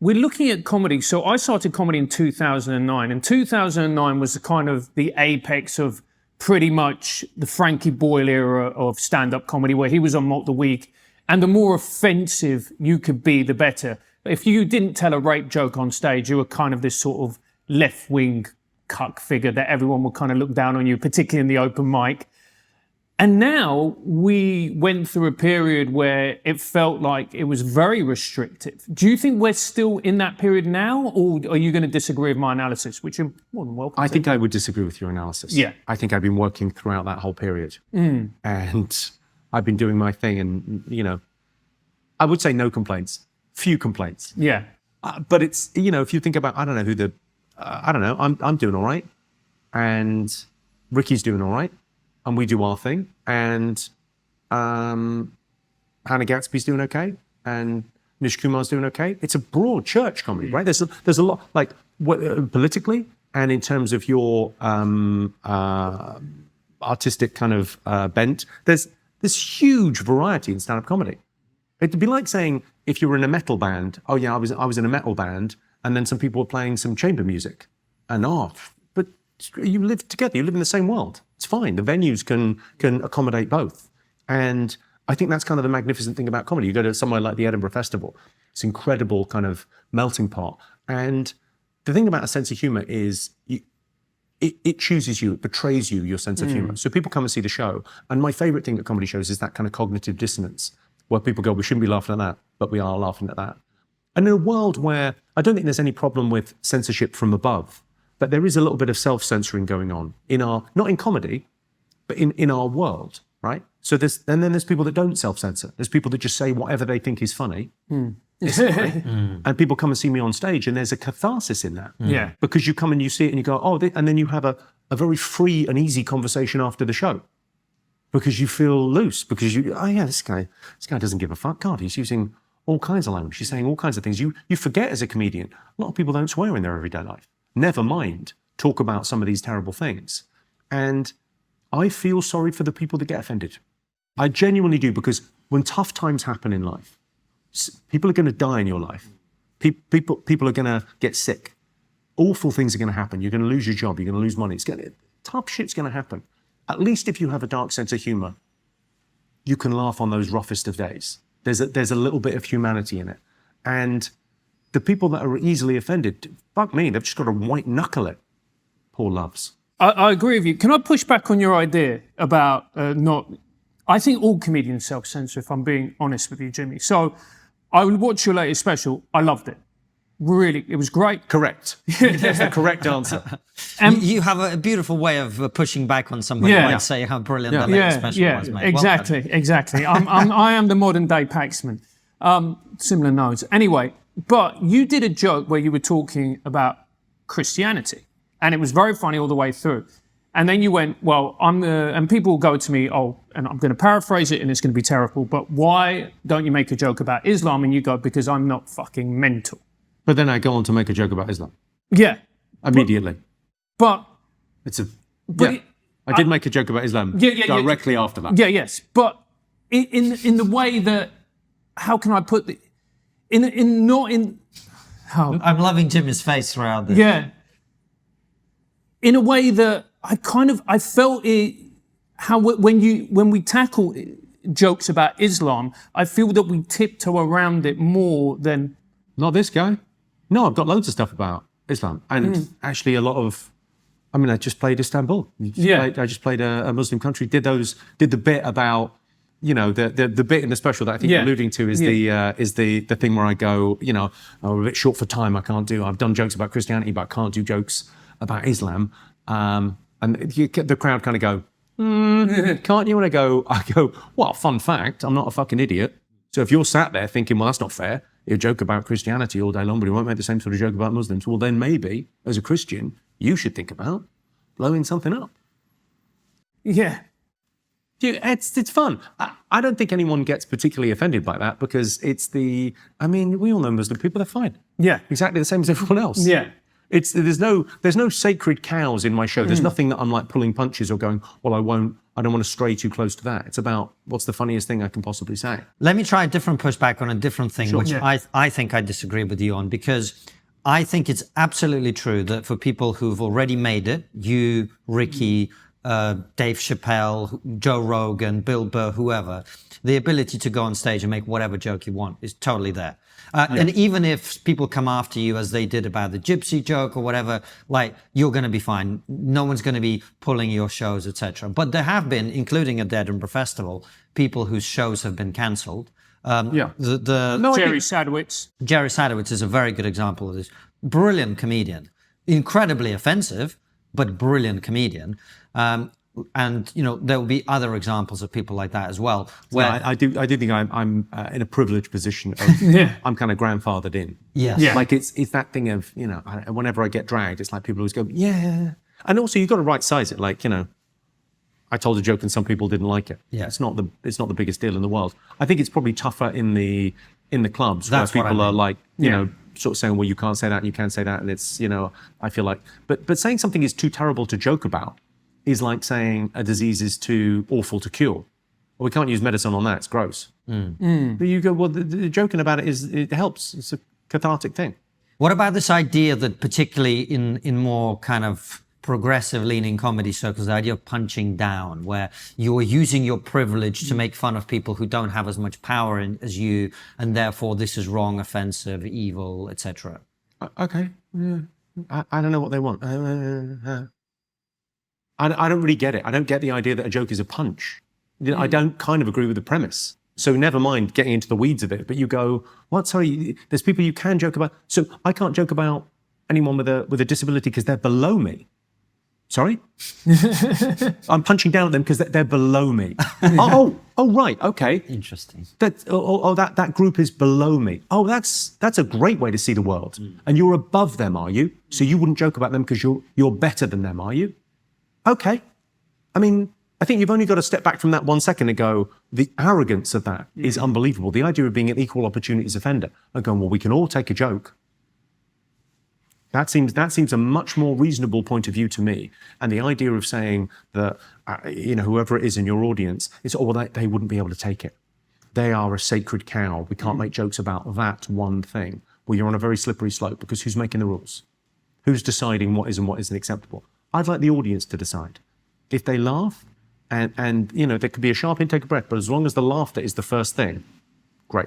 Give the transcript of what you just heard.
we're looking at comedy. So I started comedy in 2009, and 2009 was the apex of pretty much the Frankie Boyle era of stand-up comedy, where he was on Mock the Week, and the more offensive you could be, the better. If you didn't tell a rape joke on stage, you were kind of this sort of left-wing cuck figure that everyone would kind of look down on you, particularly in the open mic. And now we went through a period where it felt like it was very restrictive. Do you think we're still in that period now, or are you going to disagree with my analysis, which you're more than welcome I to? think I would disagree with your analysis. Yeah. I think I've been working throughout that whole period. And I've been doing my thing, and, you know, I would say no complaints, few complaints. Yeah. But it's, you know, if you think about, I don't know who I don't know, I'm doing all right, and Ricky's doing all right, and we do our thing, and Hannah Gatsby's doing okay, and Nish Kumar's doing okay. It's a broad church comedy, right? There's a lot, like, politically, and in terms of your artistic kind of bent, there's this huge variety in stand-up comedy. It'd be like saying, if you were in a metal band, oh yeah, I was in a metal band, and then some people were playing some chamber music, and but you live together, you live in the same world. It's fine. The venues can accommodate both. And I think that's kind of the magnificent thing about comedy. You go to somewhere like the Edinburgh Festival, it's incredible kind of melting pot. And the thing about a sense of humor is it chooses you, it betrays you, your sense of humor. So people come and see the show. And my favorite thing at comedy shows is that kind of cognitive dissonance, where people go, we shouldn't be laughing at that, but we are laughing at that. And in a world where I don't think there's any problem with censorship from above, but there is a little bit of self-censoring going on in not in comedy, but in our world, right? So then there's people that don't self-censor. There's people that just say whatever they think is funny. It's funny. And people come and see me on stage, and there's a catharsis in that. Yeah. Because you come and you see it and you go, oh, and then you have a very free and easy conversation after the show. Because you feel loose, because oh yeah, this guy doesn't give a fuck. God, he's using all kinds of language. He's saying all kinds of things. You forget as a comedian, a lot of people don't swear in their everyday life. Never mind talk about some of these terrible things. And I feel sorry for the people that get offended. I genuinely do, because when tough times happen in life, people are going to die in your life. People are going to get sick. Awful things are going to happen. You're going to lose your job. You're going to lose money. Tough shit's going to happen. At least if you have a dark sense of humor, you can laugh on those roughest of days. There's a little bit of humanity in it. And the people that are easily offended, fuck me, they've just got to white knuckle it. Poor loves. I agree with you. Can I push back on your idea about not... I think all comedians self-censor, if I'm being honest with you, Jimmy. So I would watch your latest special. I loved it. Really, it was great. Correct. That's the correct answer. You have a beautiful way of pushing back on somebody who might say how brilliant that latest special was, mate. Exactly. I am the modern day Paxman. Similar notes. Anyway, but you did a joke where you were talking about Christianity, and it was very funny all the way through. And then you went, well, and people will go to me, oh, and I'm going to paraphrase it and it's going to be terrible, but why don't you make a joke about Islam? And you go, because I'm not fucking mental. But then I go on to make a joke about Islam. Yeah. Immediately. But I did make a joke about Islam directly after that. Yeah, yes. But in the way that, how can I put the, I'm loving Jimmy's face throughout this. Yeah. In a way that I felt it, how when we tackle jokes about Islam, I feel that we tiptoe around it more than... Not this guy. No, I've got loads of stuff about Islam. And actually a lot of, I just played Istanbul. I just played a Muslim country, did the bit about, the bit in the special that I think you're alluding to is the thing where I go, I'm a bit short for time, I've done jokes about Christianity, but I can't do jokes about Islam. And the crowd kind of go, can't you? And I go, well, fun fact, I'm not a fucking idiot. So if you're sat there thinking, well, that's not fair, you joke about Christianity all day long, but you won't make the same sort of joke about Muslims. Well, then maybe, as a Christian, you should think about blowing something up. Yeah. It's fun. I don't think anyone gets particularly offended by that, because we all know Muslim people, they're fine. Yeah. Exactly the same as everyone else. Yeah. There's no sacred cows in my show. There's nothing that I'm like pulling punches or going, well, I don't want to stray too close to that. It's about what's the funniest thing I can possibly say. Let me try a different pushback on a different thing, Sure. which I think I disagree with you on, because I think it's absolutely true that for people who've already made it, you, Ricky, Dave Chappelle, Joe Rogan, Bill Burr, whoever, the ability to go on stage and make whatever joke you want is totally there. And even if people come after you, as they did about the gypsy joke or whatever, like, you're going to be fine. No one's going to be pulling your shows, etc. But there have been, including at the Edinburgh Festival, people whose shows have been cancelled. Jerry Sadowitz. Jerry Sadowitz is a very good example of this. Brilliant comedian, incredibly offensive, but brilliant comedian. And there will be other examples of people like that as well. Where I do think I'm in a privileged position of I'm kind of grandfathered in. Yes. Yeah. Like it's that thing of whenever I get dragged, it's like people always go and also you've got to right size it. Like I told a joke and some people didn't like it. Yeah. It's not the biggest deal in the world. I think it's probably tougher in the clubs That's where people what I mean. are like sort of saying, well, you can't say that and you can say that, and it's I feel like but saying something is too terrible to joke about is like saying a disease is too awful to cure. Well, we can't use medicine on that, it's gross. But you go, well, the joking about it helps. It's a cathartic thing. What about this idea that particularly in more kind of progressive-leaning comedy circles, the idea of punching down, where you're using your privilege to make fun of people who don't have as much power as you, and therefore this is wrong, offensive, evil, etc. Okay, yeah. I don't know what they want. I don't really get it. I don't get the idea that a joke is a punch. I don't kind of agree with the premise. So never mind getting into the weeds of it, but you go, what? Sorry, there's people you can joke about. So I can't joke about anyone with a disability because they're below me. Sorry? I'm punching down at them because they're below me. Oh, right, okay. Interesting. That group is below me. Oh, that's a great way to see the world. And you're above them, are you? So you wouldn't joke about them because you're better than them, are you? Okay. I mean, I think you've only got to step back from that 1 second and go, the arrogance of that is unbelievable. The idea of being an equal opportunities offender and going, well, we can all take a joke. That seems a much more reasonable point of view to me. And the idea of saying that, whoever it is in your audience, is, they wouldn't be able to take it. They are a sacred cow. We can't make jokes about that one thing. Well, you're on a very slippery slope because who's making the rules? Who's deciding what is and what isn't acceptable? I'd like the audience to decide. If they laugh, and there could be a sharp intake of breath, but as long as the laughter is the first thing, great.